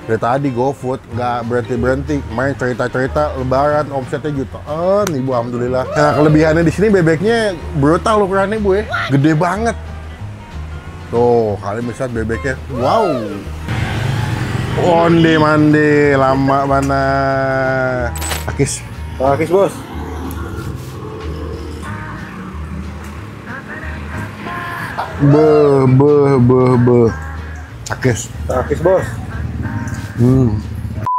Dari tadi GoFood nggak berhenti main cerita-cerita lebaran omsetnya jutaan ibu, alhamdulillah. Nah kelebihannya di sini bebeknya brutal ukurannya bu ya, gede banget. Tuh kalian bisa lihat bebeknya, wow. Onde mande lama mana. Akis bos. Akis bos.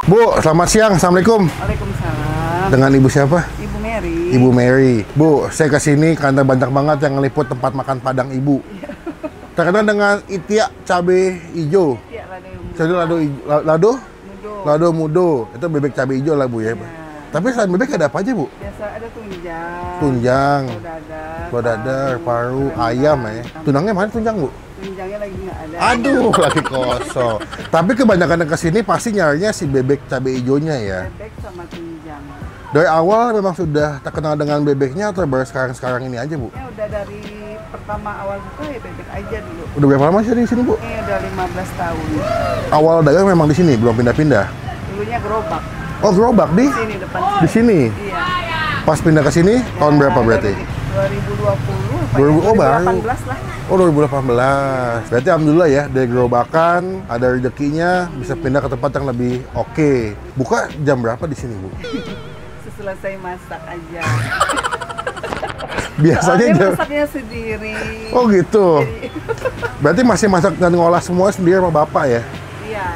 Bu, selamat siang. Assalamualaikum. Waalaikumsalam. Dengan ibu siapa? Ibu Mary. Ibu Mary. Bu, saya kesini karena banyak banget yang ngeliput tempat makan Padang ibu. Terkenal dengan itiak cabe hijau. Iya, Lado mudo. Itu bebek cabe hijau lah bu ya. Tapi selain bebek ada apa aja bu? Biasa ada tunjang. Tunjang, Telur dadar, paru, ayam ya. Tunangnya mana tunjang bu? Tunjangnya lagi nggak ada. Aduh, lagi kosong. Tapi kebanyakan yang kesini pasti nyarinya si bebek cabe hijaunya ya. Bebek sama tunjang. Dari awal memang sudah terkenal dengan bebeknya atau baru sekarang ini aja bu? Ya udah dari pertama awal buka ya bebek aja dulu. Udah berapa lama sih di sini bu? Ini udah 15 tahun. Awal dagang memang di sini, belum pindah-pindah. Dulunya gerobak. Oh gerobak di Sini depan. di sini. Iya. Pas pindah ke sini tahun berapa berarti? 2020. 2000, oh baru. 2018 lah. Oh 2018. Berarti alhamdulillah ya dari gerobakan ada rezekinya bisa pindah ke tempat yang lebih oke. Buka jam berapa di sini bu? Selesai masak aja. Biasanya Soalnya jam. masaknya sendiri. Oh gitu. Jadi, Berarti masih masak dan ngolah semua sendiri sama bapak ya? iya.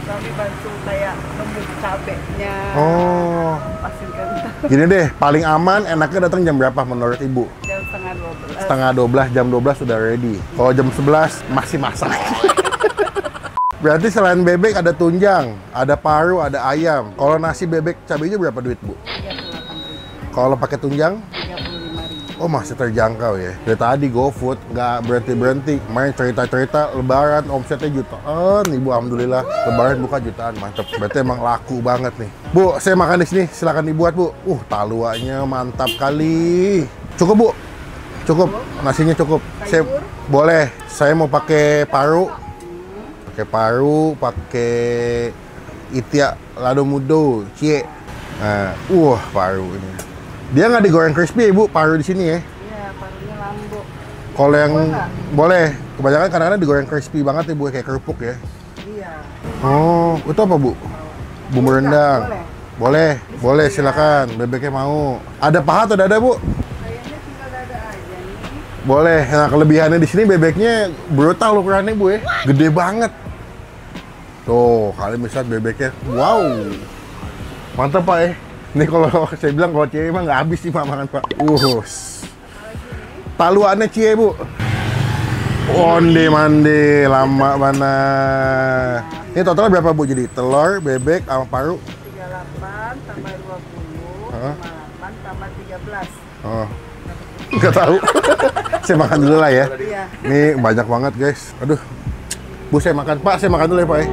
Kami bantu kayak nembus cabenya. Oh. Pasin kentang. Gini deh, paling aman enaknya datang jam berapa menurut ibu? Jam setengah 12. Setengah 12, jam 12 sudah ready. Kalau jam 11 masih masak. Berarti selain bebek ada tunjang, ada paru, ada ayam. Kalau nasi bebek cabenya berapa duit bu? 38.000. Kalau pakai tunjang? 35.000. Oh masih terjangkau ya. Dari tadi GoFood nggak berhenti main cerita-cerita lebaran omsetnya jutaan ibu, alhamdulillah. Lebaran buka jutaan, mantep. Berarti emang laku banget nih. Bu, saya makan di sini, silakan dibuat bu. Taluanya mantap kali. Cukup bu? Cukup, nasinya cukup. Saya boleh. Saya mau pakai paru. Pakai itiak lado mudo, cie. Nah, paru ini. Dia nggak digoreng crispy ibu, paru di sini ya. Iya, parunya lambuk. Kalau yang boleh, kebanyakan kadang-kadang digoreng crispy banget ibu, kayak kerupuk ya. Iya. Oh, itu apa bu? Bumbu rendang. Boleh, silakan. Bebeknya mau. Ada paha atau dada bu? Kayaknya tinggal dada aja nih. Boleh. Nah kelebihannya di sini bebeknya brutal ukurannya bu ya, gede banget. Tuh, kalian bisa lihat bebeknya. Wow, mantap pak ya. Ini kalau saya bilang kalau cie mah nggak habis sih pak makan pak. Taluannya cie bu. Onde mande lama mana. Ini total berapa bu? Jadi telur, bebek, sama paru. 38 tambah 20, 58 tambah 13. Oh, nggak tahu. Saya makan dulu lah ya. Iya. Ini banyak banget guys. Aduh, bu saya makan pak. Saya makan dulu ya pak ya.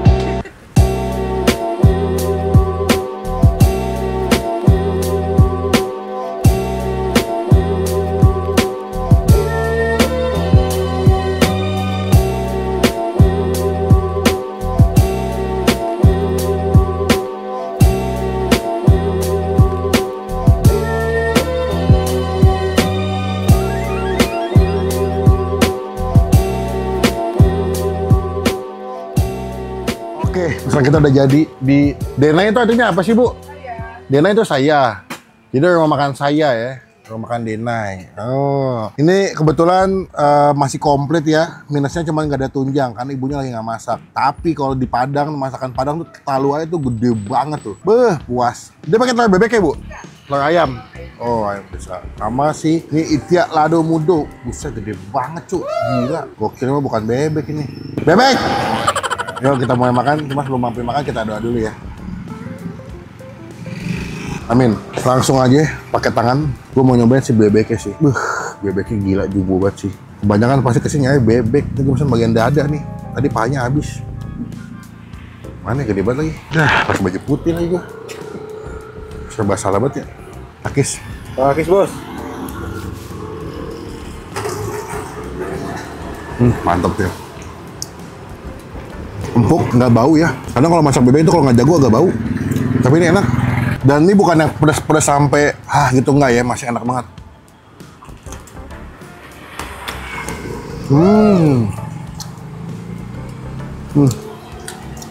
Oke, pesan kita udah jadi di Denai. Itu artinya apa sih bu? Denai itu saya. Jadi rumah makan saya ya, rumah makan Denai. Oh, ini kebetulan masih komplit ya. Minusnya cuma nggak ada tunjang karena ibunya lagi nggak masak. Tapi kalau di Padang, masakan Padang tuh taluannya tuh gede banget tuh. Puas. Dia pakai telur bebek ya bu? Telur ayam. Oh, ayam bisa. Sama sih, ini itiak lado mudo. Buset, gede banget cu. Gila. Gokil mah bukan bebek ini. Bebek! Yuk kita mulai makan, cuma sebelum mampir makan kita doa dulu ya. Amin. Langsung aja pakai tangan. Gue mau nyobain si bebeknya sih. Bebeknya gila jubu banget sih. Kebanyakan pasti kesini nyari bebek. Ini gue pesen bagian dada nih. Tadi pahanya habis. Mana gede banget lagi. Nah, pakai baju putih lagi gue. Serba salah banget ya. Akis. Akis bos. Mantap ya. empuk, nggak bau ya. Karena kalau masak bebek itu kalau nggak jago agak bau. Tapi ini enak. Dan ini bukan yang pedas-pedas sampai gitu nggak ya, masih enak banget.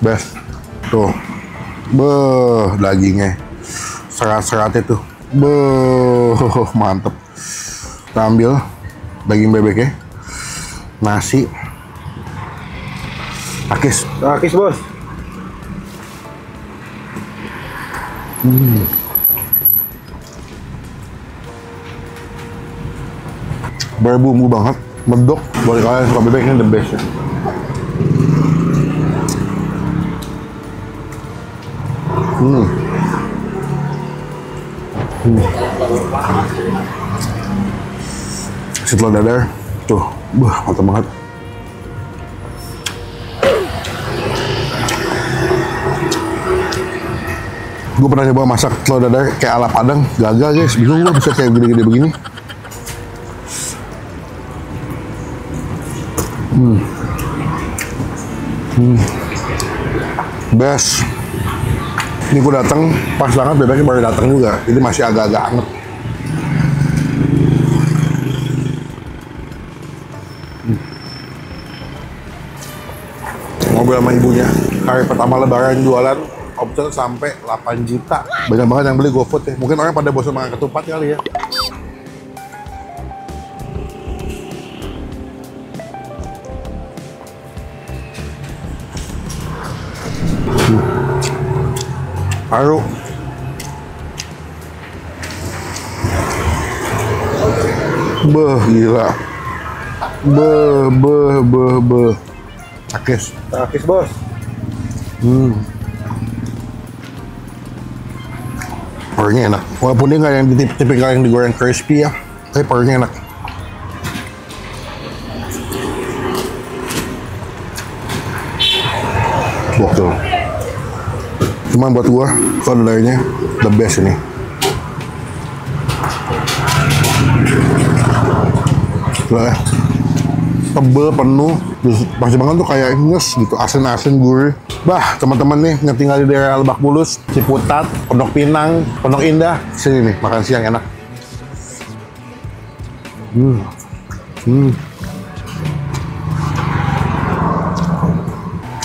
Best. Tuh. Beuh, dagingnya. Serat-seratnya tuh. Beuh, mantep. Kita ambil daging bebeknya. Nasi. Akis. Akis bos. Berbumbu banget, medok. Buat kalian suka bebek ini the best ya. Kasih telur dadar, tuh, mantap banget. Gue pernah coba masak telur dadar kayak ala Padang, gagal guys, bingung gue bisa kayak gede-gede begini. Best. Ini gue datang pas banget bebeknya baru datang juga, jadi masih agak-agak anget. Ngobrol sama ibunya, hari pertama lebaran jualan option sampai 8 juta. Banyak banget yang beli GoFood ya. Mungkin orang pada bosan makan ketupat kali ya. Paru. Gila. Akis. Akis bos. Parunya enak. Walaupun dia nggak yang tipikal yang digoreng crispy ya, tapi parunya enak. Betul. Cuman buat gua, dadarnya the best ini. Lah, tebel, penuh, terus pasti banget tuh kayak nges gitu, asin-asin gurih. Bah, teman-teman nih yang tinggal di daerah Lebak Bulus, Ciputat, Pondok Pinang, Pondok Indah, sini nih makan siang enak.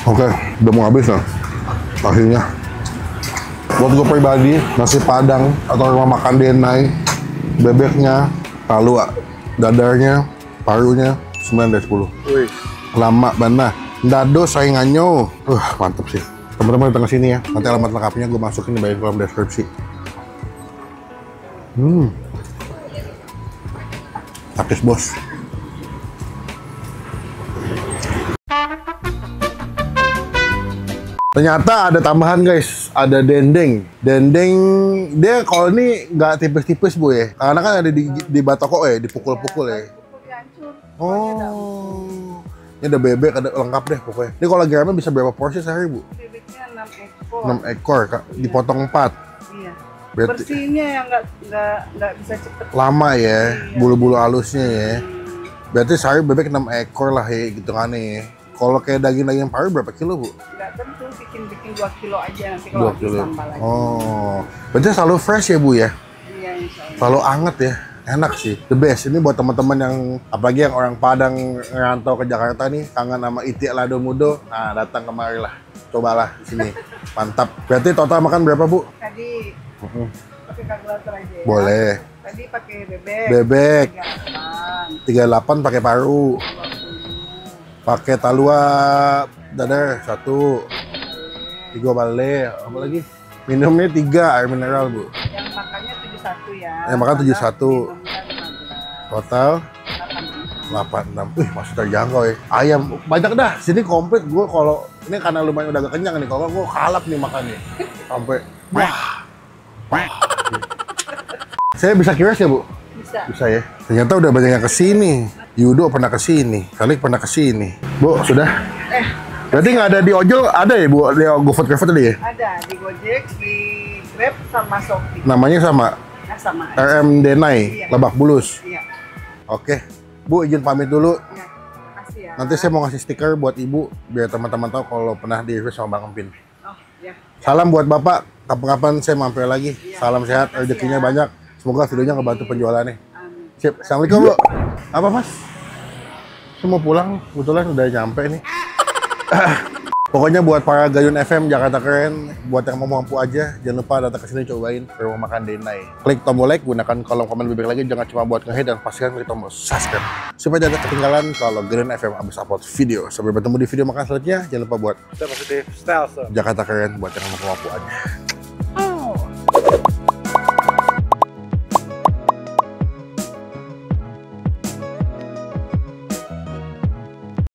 Oke, udah mau habis lah akhirnya. Buat gue pribadi, nasi Padang atau rumah makan Denai, bebeknya, lalu dadarnya, parunya 9 dari 10. Wih. Lama banget. Dado saingannya. Mantep sih. Teman-teman datang ke sini ya. Nanti alamat lengkapnya gue masukin di bagian kolom deskripsi. Akis bos. Ternyata ada tambahan guys, ada dendeng. Dendeng dia kalau ini nggak tipis-tipis bu ya, karena kan ada di batoko ya, dipukul-pukul ya. Oh, ini ada bebek, ada lengkap deh pokoknya. Ini kalau gramnya bisa berapa porsi sehari bu? Bebeknya 6 ekor. 6 ekor, kak. Dipotong 4. Iya. Berarti Bersihnya yang nggak bisa cepet. lama ya, Iya. bulu-bulu halusnya ya. Berarti sehari bebek 6 ekor lah ya, gitu kan nih. Kalau kayak daging-daging paru berapa kilo bu? Nggak tentu, bikin 2 kilo aja nanti kalau 2 kilo. tambah lagi. Oh, berarti selalu fresh ya bu ya? Iya, insya Allah. Selalu anget ya, enak sih, the best. Ini buat teman-teman yang apalagi yang orang Padang ngerantau ke Jakarta nih, kangen sama itik lado mudo, nah datang kemari lah, cobalah di sini, mantap. Berarti total makan berapa bu? Tadi pakai kalkulator aja ya. Boleh. Tadi pakai bebek. Bebek 38, 38 pakai paru, 20. pakai talua dadar 1, 3 bale, apa lagi? Minumnya 3 air mineral bu. Yang makannya 71 ya. Yang makan 71. Minumnya 15. Total 86. Wih, masih terjangkau ya. Ayam banyak dah. Sini komplit. Gue kalau ini karena lumayan udah agak kenyang nih. Kalau gue kalap nih makannya. Sampai wah. Saya bisa kiras ya, Bu? Bisa. Bisa ya. Ternyata udah banyak yang kesini. Yudo pernah kesini. Kalik pernah kesini. Bu, sudah? Berarti nggak ada di ojol, ada ya, Bu? Di GoFood tadi ya? Ada di Gojek, di Grab sama Shopee. Namanya sama? Nah, sama. RM Denai, Iya. Lebak Bulus. Iya. Oke. Bu, izin pamit dulu. Iya. Makasih ya. Nanti saya mau ngasih stiker buat ibu biar teman-teman tahu kalau pernah di-review sama Bang Empin. Oh, ya. Salam buat Bapak, kapan-kapan saya mampir lagi. Salam sehat, rezekinya banyak. Semoga videonya ngebantu penjualannya. Amin. Sip, Assalamualaikum Bu. Apa Mas? Saya mau pulang, kebetulan udah nyampe nih. Pokoknya buat para Gayun FM Jakarta Keren, buat yang mau mampu aja, jangan lupa datang ke sini cobain rumah makan Denai. Klik tombol like, gunakan kolom komen lebih baik lagi, jangan cuma buat nge-hit dan pastikan klik tombol subscribe supaya jangan ketinggalan kalau Gayun FM habis upload video. Sampai bertemu di video makan selanjutnya, jangan lupa buat Stay positive, stay awesome. Jakarta Keren buat yang mau mampu aja.